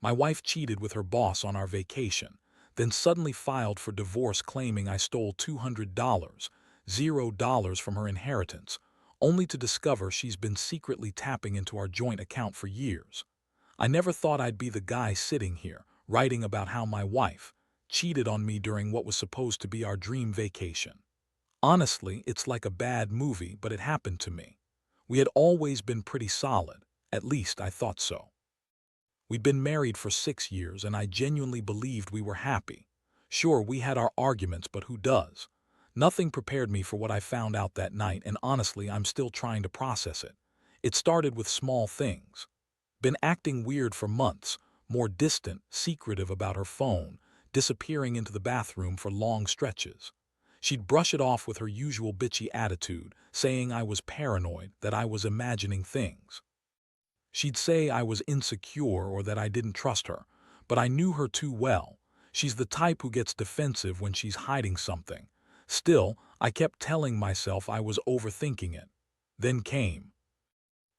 My wife cheated with her boss on our vacation, then suddenly filed for divorce claiming I stole $200, $0 from her inheritance, only to discover she's been secretly tapping into our joint account for years. I never thought I'd be the guy sitting here, writing about how my wife cheated on me during what was supposed to be our dream vacation. Honestly, it's like a bad movie, but it happened to me. We had always been pretty solid, at least I thought so. We'd been married for 6 years and I genuinely believed we were happy. Sure, we had our arguments, but who does? Nothing prepared me for what I found out that night, and honestly, I'm still trying to process it. It started with small things. Been acting weird for months, more distant, secretive about her phone, disappearing into the bathroom for long stretches. She'd brush it off with her usual bitchy attitude, saying I was paranoid, that I was imagining things. She'd say I was insecure or that I didn't trust her, but I knew her too well. She's the type who gets defensive when she's hiding something. Still, I kept telling myself I was overthinking it. Then came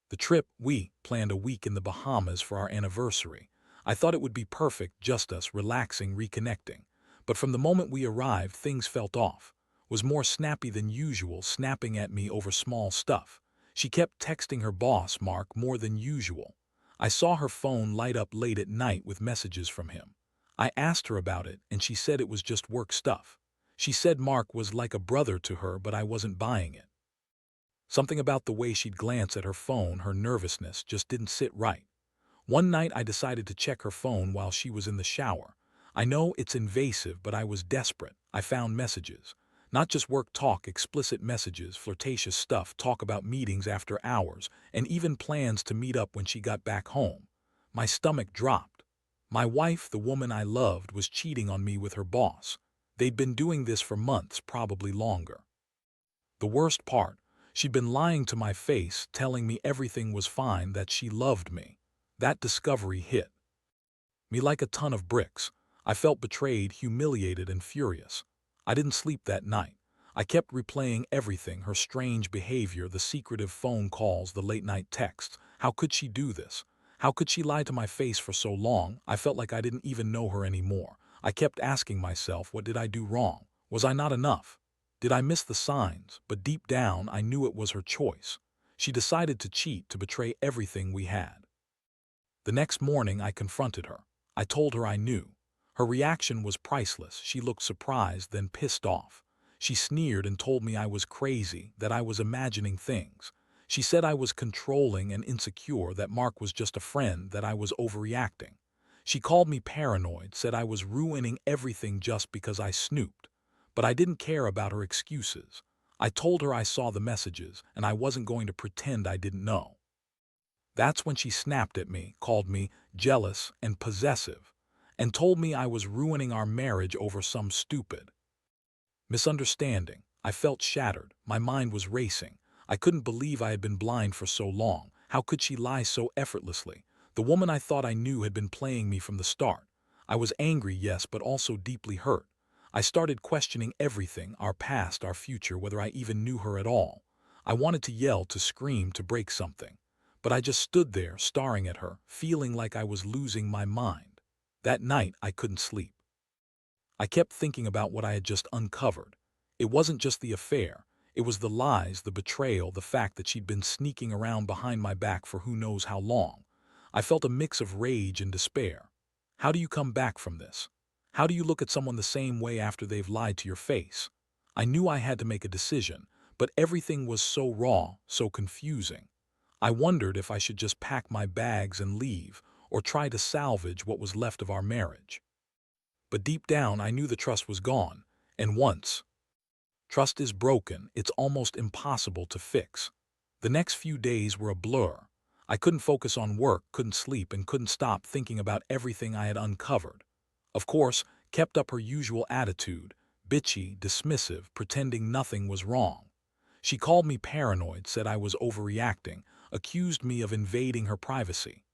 the trip. We planned a week in the Bahamas for our anniversary. I thought it would be perfect, just us relaxing, reconnecting. But from the moment we arrived, things felt off. Was more snappy than usual, snapping at me over small stuff. She kept texting her boss, Mark, more than usual. I saw her phone light up late at night with messages from him. I asked her about it, and she said it was just work stuff. She said Mark was like a brother to her, but I wasn't buying it. Something about the way she'd glance at her phone, her nervousness, just didn't sit right. One night I decided to check her phone while she was in the shower. I know it's invasive, but I was desperate. I found messages. Not just work talk, explicit messages, flirtatious stuff, talk about meetings after hours, and even plans to meet up when she got back home. My stomach dropped. My wife, the woman I loved, was cheating on me with her boss. They'd been doing this for months, probably longer. The worst part, she'd been lying to my face, telling me everything was fine, that she loved me. That discovery hit me like a ton of bricks. I felt betrayed, humiliated, and furious. I didn't sleep that night. I kept replaying everything, her strange behavior, the secretive phone calls, the late-night texts. How could she do this? How could she lie to my face for so long? I felt like I didn't even know her anymore. I kept asking myself, what did I do wrong? Was I not enough? Did I miss the signs? But deep down, I knew it was her choice. She decided to cheat, to betray everything we had. The next morning, I confronted her. I told her I knew. Her reaction was priceless. She looked surprised, then pissed off. She sneered and told me I was crazy, that I was imagining things. She said I was controlling and insecure, that Mark was just a friend, that I was overreacting. She called me paranoid, said I was ruining everything just because I snooped. But I didn't care about her excuses. I told her I saw the messages, and I wasn't going to pretend I didn't know. That's when she snapped at me, called me jealous and possessive, and told me I was ruining our marriage over some stupid misunderstanding. I felt shattered. My mind was racing. I couldn't believe I had been blind for so long. How could she lie so effortlessly? The woman I thought I knew had been playing me from the start. I was angry, yes, but also deeply hurt. I started questioning everything, our past, our future, whether I even knew her at all. I wanted to yell, to scream, to break something. But I just stood there, staring at her, feeling like I was losing my mind. That night, I couldn't sleep. I kept thinking about what I had just uncovered. It wasn't just the affair. It was the lies, the betrayal, the fact that she'd been sneaking around behind my back for who knows how long. I felt a mix of rage and despair. How do you come back from this? How do you look at someone the same way after they've lied to your face? I knew I had to make a decision, but everything was so raw, so confusing. I wondered if I should just pack my bags and leave, or try to salvage what was left of our marriage. But deep down, I knew the trust was gone, and once trust is broken, it's almost impossible to fix. The next few days were a blur. I couldn't focus on work, couldn't sleep, and couldn't stop thinking about everything I had uncovered. Of course, kept up her usual attitude, bitchy, dismissive, pretending nothing was wrong. She called me paranoid, said I was overreacting, accused me of invading her privacy.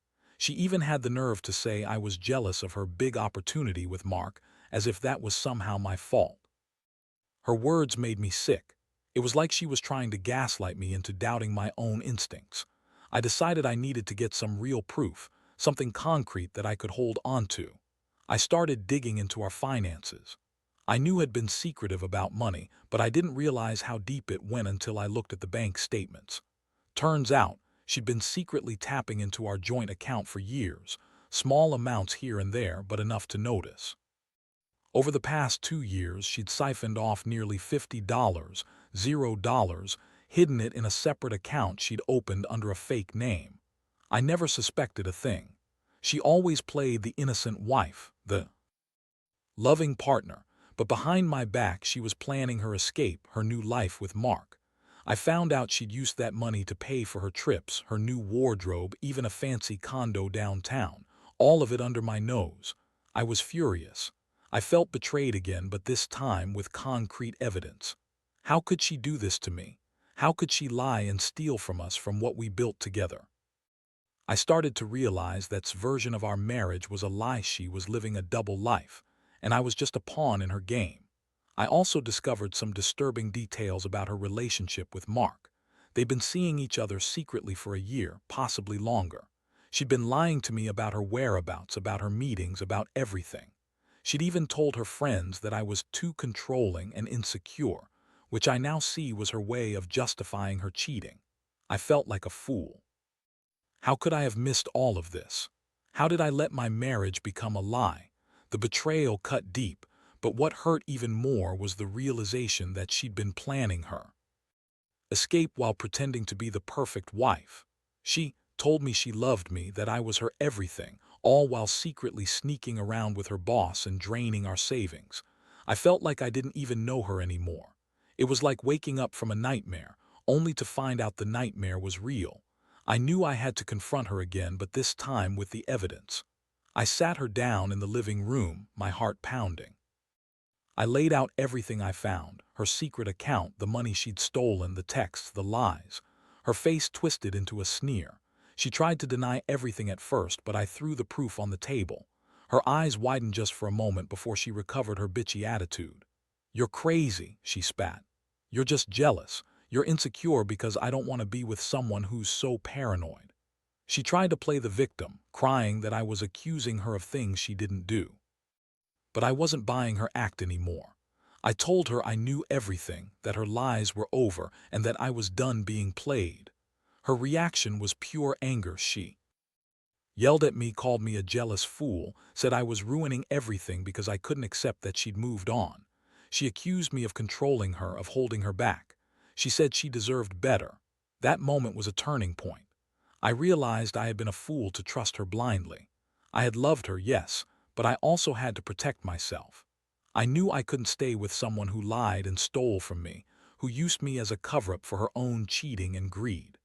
She even had the nerve to say I was jealous of her big opportunity with Mark, as if that was somehow my fault. Her words made me sick. It was like she was trying to gaslight me into doubting my own instincts. I decided I needed to get some real proof, something concrete that I could hold onto. I started digging into our finances. I knew had been secretive about money, but I didn't realize how deep it went until I looked at the bank statements. Turns out, she'd been secretly tapping into our joint account for years, small amounts here and there, but enough to notice. Over the past 2 years, she'd siphoned off nearly $50, $0, hidden it in a separate account she'd opened under a fake name. I never suspected a thing. She always played the innocent wife, the loving partner, but behind my back she was planning her escape, her new life with Mark. I found out she'd used that money to pay for her trips, her new wardrobe, even a fancy condo downtown, all of it under my nose. I was furious. I felt betrayed again, but this time with concrete evidence. How could she do this to me? How could she lie and steal from us, from what we built together? I started to realize that version of our marriage was a lie. She was living a double life, and I was just a pawn in her game. I also discovered some disturbing details about her relationship with Mark. They'd been seeing each other secretly for a year, possibly longer. She'd been lying to me about her whereabouts, about her meetings, about everything. She'd even told her friends that I was too controlling and insecure, which I now see was her way of justifying her cheating. I felt like a fool. How could I have missed all of this? How did I let my marriage become a lie? The betrayal cut deep, but what hurt even more was the realization that she'd been planning her escape while pretending to be the perfect wife. She told me she loved me, that I was her everything, all while secretly sneaking around with her boss and draining our savings. I felt like I didn't even know her anymore. It was like waking up from a nightmare, only to find out the nightmare was real. I knew I had to confront her again, but this time with the evidence. I sat her down in the living room, my heart pounding. I laid out everything I found: her secret account, the money she'd stolen, the texts, the lies. Her face twisted into a sneer. She tried to deny everything at first, but I threw the proof on the table. Her eyes widened just for a moment before she recovered her bitchy attitude. "You're crazy," she spat. "You're just jealous. You're insecure because I don't want to be with someone who's so paranoid." She tried to play the victim, crying that I was accusing her of things she didn't do. But I wasn't buying her act anymore. I told her I knew everything, that her lies were over, and that I was done being played. Her reaction was pure anger. She yelled at me, called me a jealous fool, said I was ruining everything because I couldn't accept that she'd moved on. She accused me of controlling her, of holding her back. She said she deserved better. That moment was a turning point. I realized I had been a fool to trust her blindly. I had loved her, yes, but I also had to protect myself. I knew I couldn't stay with someone who lied and stole from me, who used me as a cover-up for her own cheating and greed.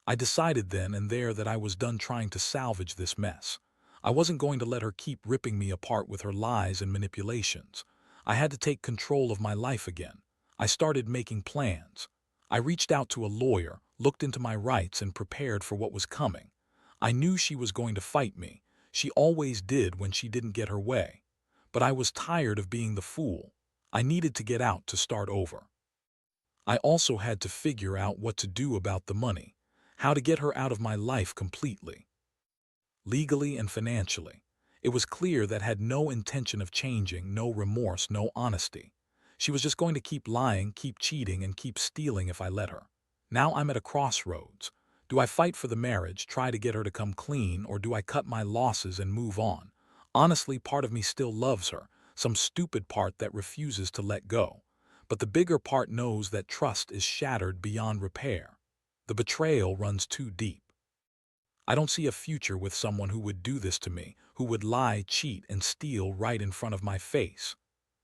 I decided then and there that I was done trying to salvage this mess. I wasn't going to let her keep ripping me apart with her lies and manipulations. I had to take control of my life again. I started making plans. I reached out to a lawyer, looked into my rights, and prepared for what was coming. I knew she was going to fight me. She always did when she didn't get her way. But I was tired of being the fool. I needed to get out, to start over. I also had to figure out what to do about the money, how to get her out of my life completely, legally and financially. It was clear that had no intention of changing, no remorse, no honesty. She was just going to keep lying, keep cheating, and keep stealing if I let her. Now I'm at a crossroads. Do I fight for the marriage, try to get her to come clean, or do I cut my losses and move on? Honestly, part of me still loves her, some stupid part that refuses to let go. But the bigger part knows that trust is shattered beyond repair. The betrayal runs too deep. I don't see a future with someone who would do this to me, who would lie, cheat, and steal right in front of my face.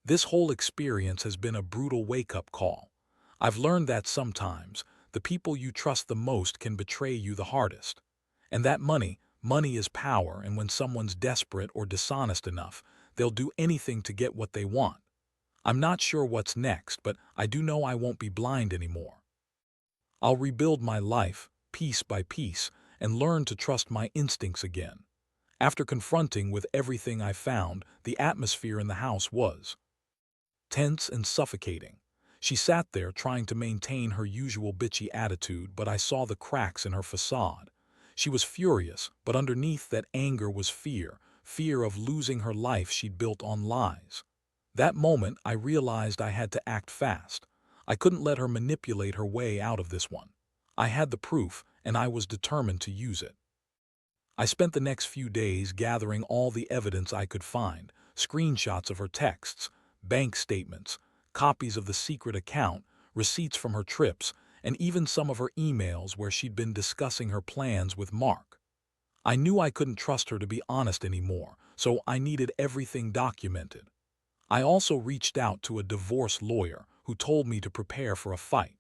This whole experience has been a brutal wake-up call. I've learned that sometimes the people you trust the most can betray you the hardest. And that money is power, and when someone's desperate or dishonest enough, they'll do anything to get what they want. I'm not sure what's next, but I do know I won't be blind anymore. I'll rebuild my life, piece by piece, and learn to trust my instincts again. After confronting with everything I found, the atmosphere in the house was tense and suffocating. She sat there trying to maintain her usual bitchy attitude, but I saw the cracks in her facade. She was furious, but underneath that anger was fear, fear of losing her life she'd built on lies. That moment, I realized I had to act fast. I couldn't let her manipulate her way out of this one. I had the proof, and I was determined to use it. I spent the next few days gathering all the evidence I could find, screenshots of her texts, bank statements, copies of the secret account, receipts from her trips, and even some of her emails where she'd been discussing her plans with Mark. I knew I couldn't trust her to be honest anymore, so I needed everything documented. I also reached out to a divorce lawyer who told me to prepare for a fight.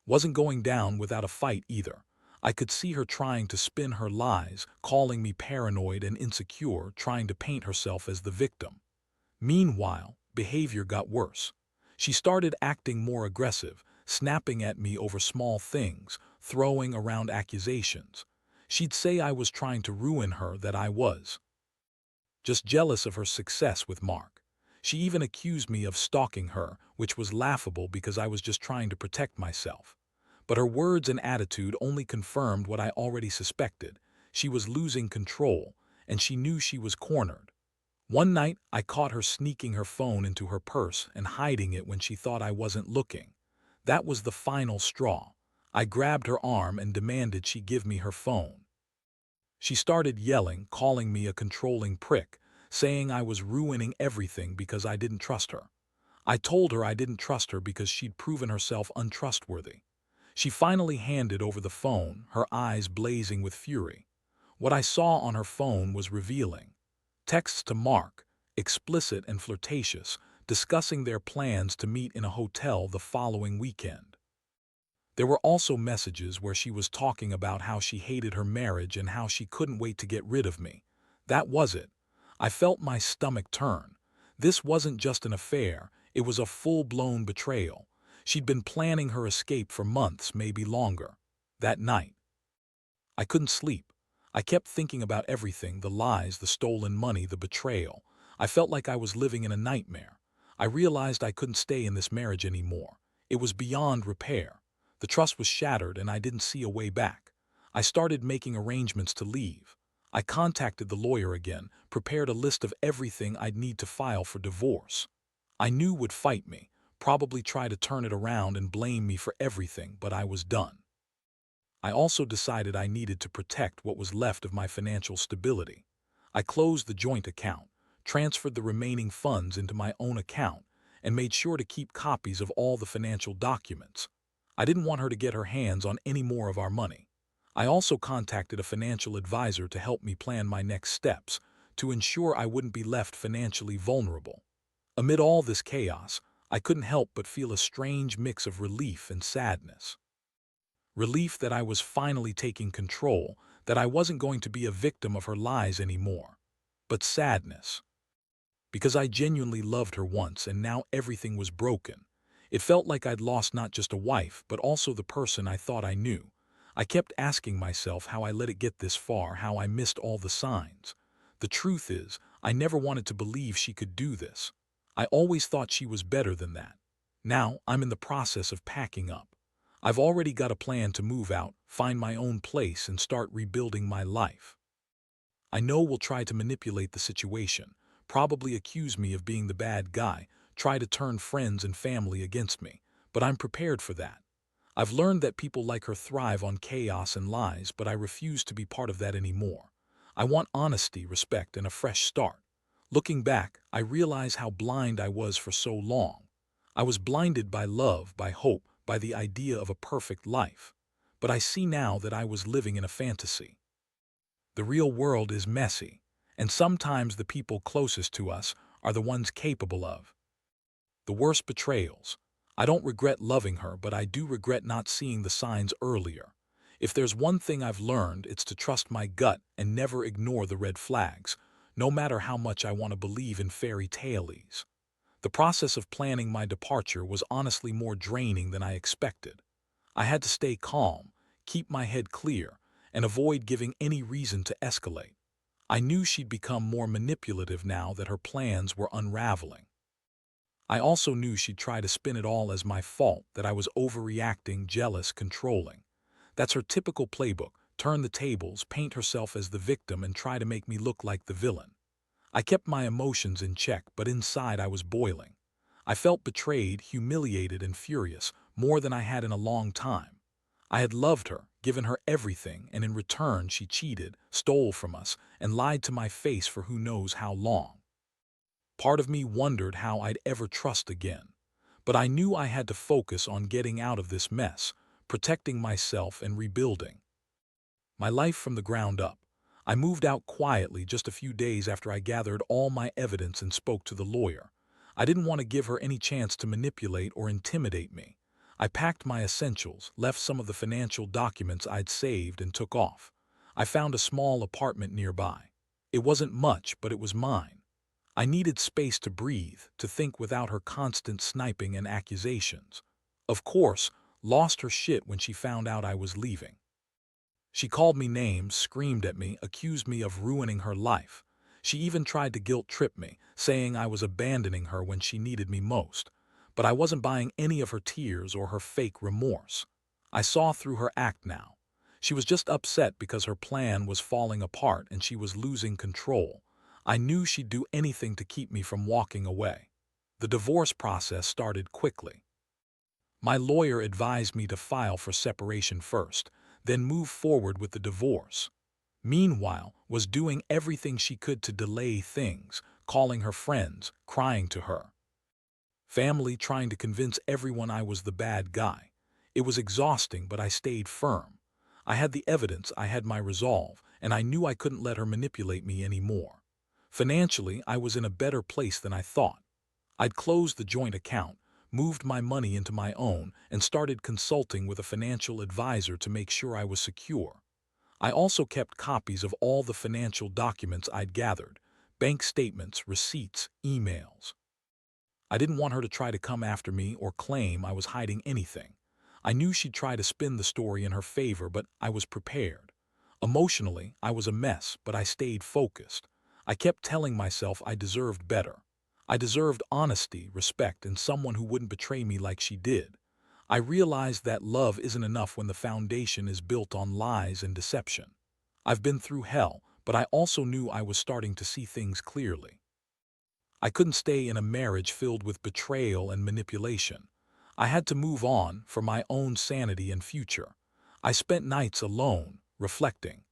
Wasn't going down without a fight either. I could see her trying to spin her lies, calling me paranoid and insecure, trying to paint herself as the victim. Meanwhile, behavior got worse. She started acting more aggressive, snapping at me over small things, throwing around accusations. She'd say I was trying to ruin her, that I was just jealous of her success with Mark. She even accused me of stalking her, which was laughable because I was just trying to protect myself. But her words and attitude only confirmed what I already suspected. She was losing control, and she knew she was cornered. One night, I caught her sneaking her phone into her purse and hiding it when she thought I wasn't looking. That was the final straw. I grabbed her arm and demanded she give me her phone. She started yelling, calling me a controlling prick, saying I was ruining everything because I didn't trust her. I told her I didn't trust her because she'd proven herself untrustworthy. She finally handed over the phone, her eyes blazing with fury. What I saw on her phone was revealing. Texts to Mark, explicit and flirtatious, discussing their plans to meet in a hotel the following weekend. There were also messages where she was talking about how she hated her marriage and how she couldn't wait to get rid of me. That was it. I felt my stomach turn. This wasn't just an affair, it was a full-blown betrayal. She'd been planning her escape for months, maybe longer. That night, I couldn't sleep. I kept thinking about everything, the lies, the stolen money, the betrayal. I felt like I was living in a nightmare. I realized I couldn't stay in this marriage anymore. It was beyond repair. The trust was shattered and I didn't see a way back. I started making arrangements to leave. I contacted the lawyer again, prepared a list of everything I'd need to file for divorce. I knew would fight me, probably try to turn it around and blame me for everything, but I was done. I also decided I needed to protect what was left of my financial stability. I closed the joint account, transferred the remaining funds into my own account, and made sure to keep copies of all the financial documents. I didn't want her to get her hands on any more of our money. I also contacted a financial advisor to help me plan my next steps, to ensure I wouldn't be left financially vulnerable. Amid all this chaos, I couldn't help but feel a strange mix of relief and sadness. Relief that I was finally taking control, that I wasn't going to be a victim of her lies anymore. But sadness, because I genuinely loved her once and now everything was broken. It felt like I'd lost not just a wife, but also the person I thought I knew. I kept asking myself how I let it get this far, how I missed all the signs. The truth is, I never wanted to believe she could do this. I always thought she was better than that. Now, I'm in the process of packing up. I've already got a plan to move out, find my own place, and start rebuilding my life. I know we'll try to manipulate the situation, probably accuse me of being the bad guy, try to turn friends and family against me, but I'm prepared for that. I've learned that people like her thrive on chaos and lies, but I refuse to be part of that anymore. I want honesty, respect, and a fresh start. Looking back, I realize how blind I was for so long. I was blinded by love, by hope, by the idea of a perfect life. But I see now that I was living in a fantasy. The real world is messy, and sometimes the people closest to us are the ones capable of the worst betrayals. I don't regret loving her, but I do regret not seeing the signs earlier. If there's one thing I've learned, it's to trust my gut and never ignore the red flags, no matter how much I want to believe in fairy tales. The process of planning my departure was honestly more draining than I expected. I had to stay calm, keep my head clear, and avoid giving any reason to escalate. I knew she'd become more manipulative now that her plans were unraveling. I also knew she'd try to spin it all as my fault, that I was overreacting, jealous, controlling. That's her typical playbook, turn the tables, paint herself as the victim, and try to make me look like the villain. I kept my emotions in check, but inside I was boiling. I felt betrayed, humiliated, and furious, more than I had in a long time. I had loved her, given her everything, and in return she cheated, stole from us, and lied to my face for who knows how long. Part of me wondered how I'd ever trust again. But I knew I had to focus on getting out of this mess, protecting myself and rebuilding my life from the ground up. I moved out quietly just a few days after I gathered all my evidence and spoke to the lawyer. I didn't want to give her any chance to manipulate or intimidate me. I packed my essentials, left some of the financial documents I'd saved, and took off. I found a small apartment nearby. It wasn't much, but it was mine. I needed space to breathe, to think without her constant sniping and accusations. Of course, lost her shit when she found out I was leaving. She called me names, screamed at me, accused me of ruining her life. She even tried to guilt-trip me, saying I was abandoning her when she needed me most. But I wasn't buying any of her tears or her fake remorse. I saw through her act now. She was just upset because her plan was falling apart and she was losing control. I knew she'd do anything to keep me from walking away. The divorce process started quickly. My lawyer advised me to file for separation first, then move forward with the divorce. Meanwhile, was doing everything she could to delay things, calling her friends, crying to her family, trying to convince everyone I was the bad guy. It was exhausting, but I stayed firm. I had the evidence, I had my resolve, and I knew I couldn't let her manipulate me anymore. Financially, I was in a better place than I thought. I'd closed the joint account, moved my money into my own, and started consulting with a financial advisor to make sure I was secure. I also kept copies of all the financial documents I'd gathered: bank statements, receipts, emails. I didn't want her to try to come after me or claim I was hiding anything. I knew she'd try to spin the story in her favor, but I was prepared. Emotionally, I was a mess, but I stayed focused. I kept telling myself I deserved better. I deserved honesty, respect, and someone who wouldn't betray me like she did. I realized that love isn't enough when the foundation is built on lies and deception. I've been through hell, but I also knew I was starting to see things clearly. I couldn't stay in a marriage filled with betrayal and manipulation. I had to move on for my own sanity and future. I spent nights alone, reflecting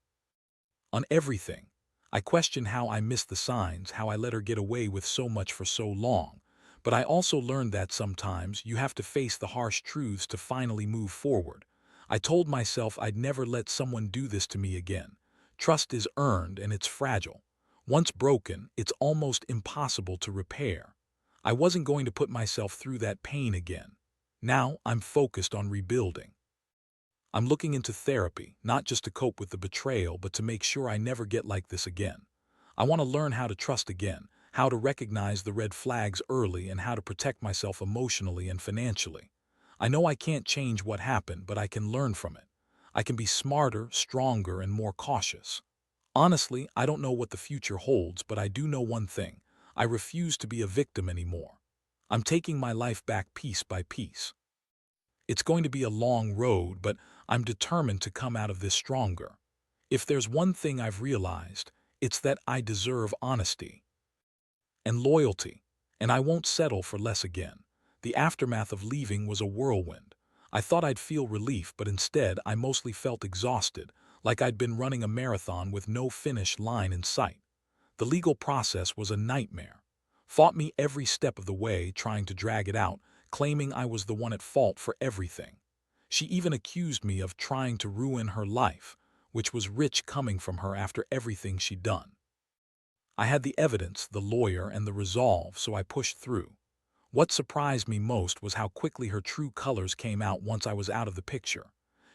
on everything. I questioned how I missed the signs, how I let her get away with so much for so long. But I also learned that sometimes you have to face the harsh truths to finally move forward. I told myself I'd never let someone do this to me again. Trust is earned and it's fragile. Once broken, it's almost impossible to repair. I wasn't going to put myself through that pain again. Now I'm focused on rebuilding. I'm looking into therapy, not just to cope with the betrayal, but to make sure I never get like this again. I want to learn how to trust again, how to recognize the red flags early, and how to protect myself emotionally and financially. I know I can't change what happened, but I can learn from it. I can be smarter, stronger, and more cautious. Honestly, I don't know what the future holds, but I do know one thing: I refuse to be a victim anymore. I'm taking my life back piece by piece. It's going to be a long road, but I'm determined to come out of this stronger. If there's one thing I've realized, it's that I deserve honesty and loyalty, and I won't settle for less again. The aftermath of leaving was a whirlwind. I thought I'd feel relief, but instead I mostly felt exhausted, like I'd been running a marathon with no finish line in sight. The legal process was a nightmare. Fought me every step of the way, trying to drag it out, claiming I was the one at fault for everything. She even accused me of trying to ruin her life, which was rich coming from her after everything she'd done. I had the evidence, the lawyer, and the resolve, so I pushed through. What surprised me most was how quickly her true colors came out once I was out of the picture.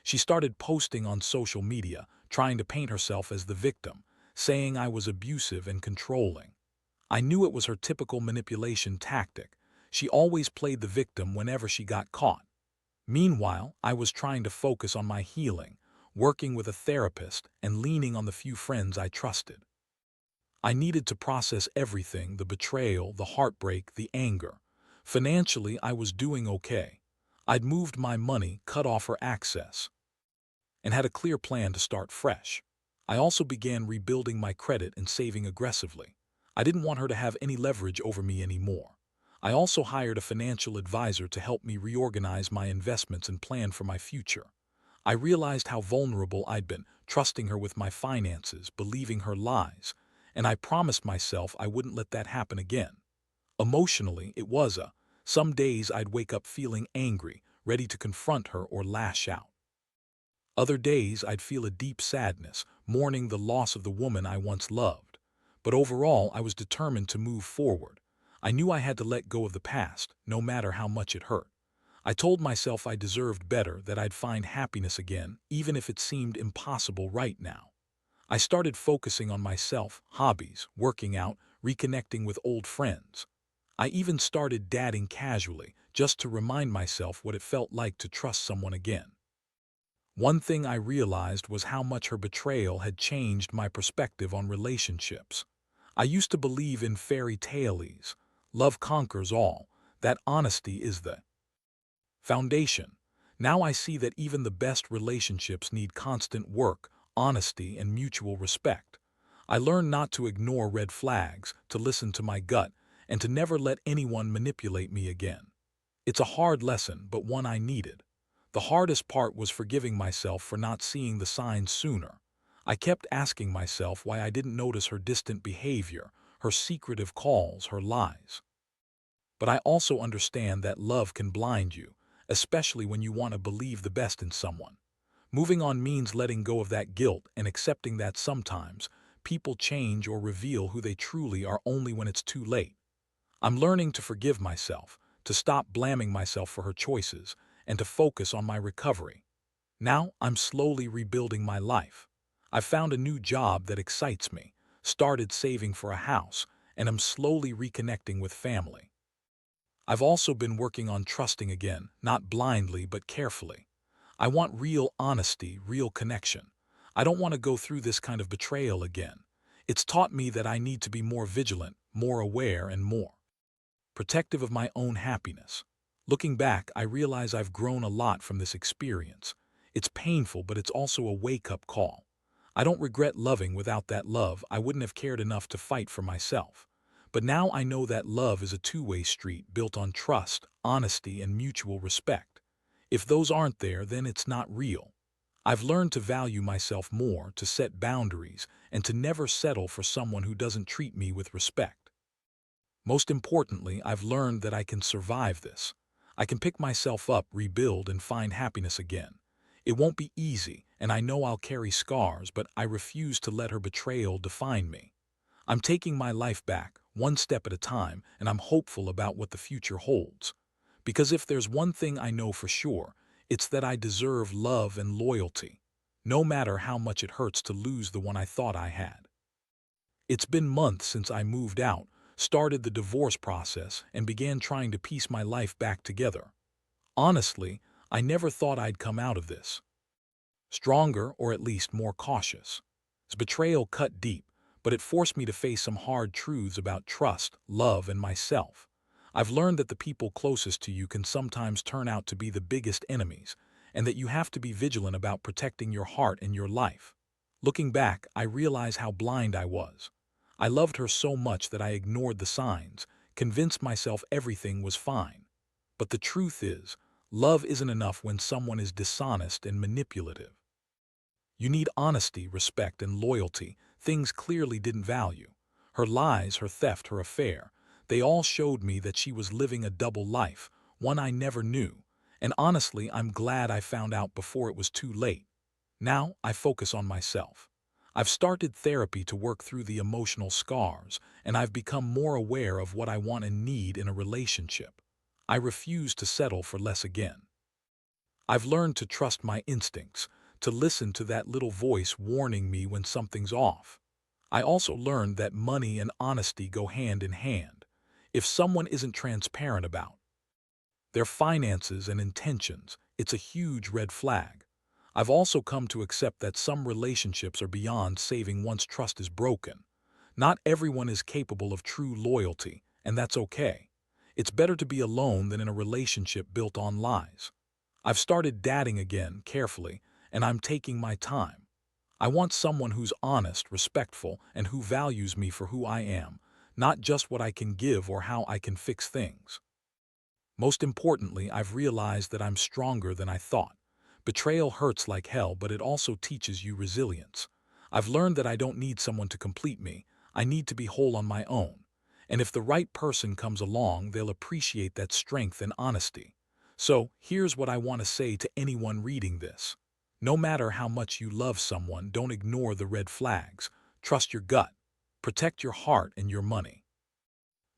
She started posting on social media, trying to paint herself as the victim, saying I was abusive and controlling. I knew it was her typical manipulation tactic. She always played the victim whenever she got caught. Meanwhile, I was trying to focus on my healing, working with a therapist, and leaning on the few friends I trusted. I needed to process everything: the betrayal, the heartbreak, the anger. Financially, I was doing okay. I'd moved my money, cut off her access, and had a clear plan to start fresh. I also began rebuilding my credit and saving aggressively. I didn't want her to have any leverage over me anymore. I also hired a financial advisor to help me reorganize my investments and plan for my future. I realized how vulnerable I'd been, trusting her with my finances, believing her lies, and I promised myself I wouldn't let that happen again. Emotionally, some days I'd wake up feeling angry, ready to confront her or lash out. Other days I'd feel a deep sadness, mourning the loss of the woman I once loved. But overall, I was determined to move forward. I knew I had to let go of the past, no matter how much it hurt. I told myself I deserved better, that I'd find happiness again, even if it seemed impossible right now. I started focusing on myself, hobbies, working out, reconnecting with old friends. I even started dating casually, just to remind myself what it felt like to trust someone again. One thing I realized was how much her betrayal had changed my perspective on relationships. I used to believe in fairy tales, love conquers all, that honesty is the foundation. Now I see that even the best relationships need constant work, honesty, and mutual respect. I learned not to ignore red flags, to listen to my gut, and to never let anyone manipulate me again. It's a hard lesson, but one I needed. The hardest part was forgiving myself for not seeing the signs sooner. I kept asking myself why I didn't notice her distant behavior, her secretive calls, her lies. But I also understand that love can blind you, especially when you want to believe the best in someone. Moving on means letting go of that guilt and accepting that sometimes people change or reveal who they truly are only when it's too late. I'm learning to forgive myself, to stop blaming myself for her choices, and to focus on my recovery. Now I'm slowly rebuilding my life. I've found a new job that excites me, started saving for a house, and am slowly reconnecting with family. I've also been working on trusting again, not blindly but carefully. I want real honesty, real connection. I don't want to go through this kind of betrayal again. It's taught me that I need to be more vigilant, more aware, and more protective of my own happiness. Looking back, I realize I've grown a lot from this experience. It's painful, but it's also a wake-up call. I don't regret loving. Without that love, I wouldn't have cared enough to fight for myself. But now I know that love is a two-way street built on trust, honesty, and mutual respect. If those aren't there, then it's not real. I've learned to value myself more, to set boundaries, and to never settle for someone who doesn't treat me with respect. Most importantly, I've learned that I can survive this. I can pick myself up, rebuild, and find happiness again. It won't be easy, and I know I'll carry scars, but I refuse to let her betrayal define me. I'm taking my life back, one step at a time, and I'm hopeful about what the future holds. Because if there's one thing I know for sure, it's that I deserve love and loyalty, no matter how much it hurts to lose the one I thought I had. It's been months since I moved out, started the divorce process, and began trying to piece my life back together. Honestly, I never thought I'd come out of this stronger, or at least more cautious. This betrayal cut deep, but it forced me to face some hard truths about trust, love, and myself. I've learned that the people closest to you can sometimes turn out to be the biggest enemies, and that you have to be vigilant about protecting your heart and your life. Looking back, I realize how blind I was. I loved her so much that I ignored the signs, convinced myself everything was fine. But the truth is, love isn't enough when someone is dishonest and manipulative. You need honesty, respect, and loyalty, things clearly didn't value. Her lies, her theft, her affair, they all showed me that she was living a double life, one I never knew. And honestly, I'm glad I found out before it was too late. Now I focus on myself. I've started therapy to work through the emotional scars, and I've become more aware of what I want and need in a relationship. I refuse to settle for less again. I've learned to trust my instincts, to listen to that little voice warning me when something's off. I also learned that money and honesty go hand in hand. If someone isn't transparent about their finances and intentions, it's a huge red flag. I've also come to accept that some relationships are beyond saving once trust is broken. Not everyone is capable of true loyalty, and that's okay. It's better to be alone than in a relationship built on lies. I've started dating again, carefully, and I'm taking my time. I want someone who's honest, respectful, and who values me for who I am, not just what I can give or how I can fix things. Most importantly, I've realized that I'm stronger than I thought. Betrayal hurts like hell, but it also teaches you resilience. I've learned that I don't need someone to complete me. I need to be whole on my own. And if the right person comes along, they'll appreciate that strength and honesty. So, here's what I want to say to anyone reading this. No matter how much you love someone, don't ignore the red flags. Trust your gut. Protect your heart and your money.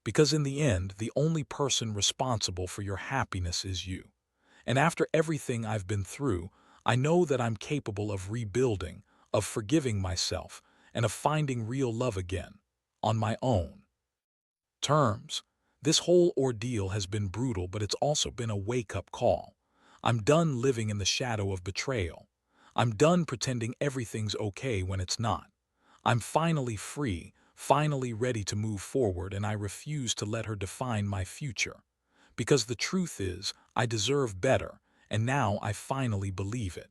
Because in the end, the only person responsible for your happiness is you. And after everything I've been through, I know that I'm capable of rebuilding, of forgiving myself, and of finding real love again, on my own terms. This whole ordeal has been brutal, but it's also been a wake-up call. I'm done living in the shadow of betrayal. I'm done pretending everything's okay when it's not. I'm finally free, finally ready to move forward, and I refuse to let her define my future. Because the truth is, I deserve better, and now I finally believe it.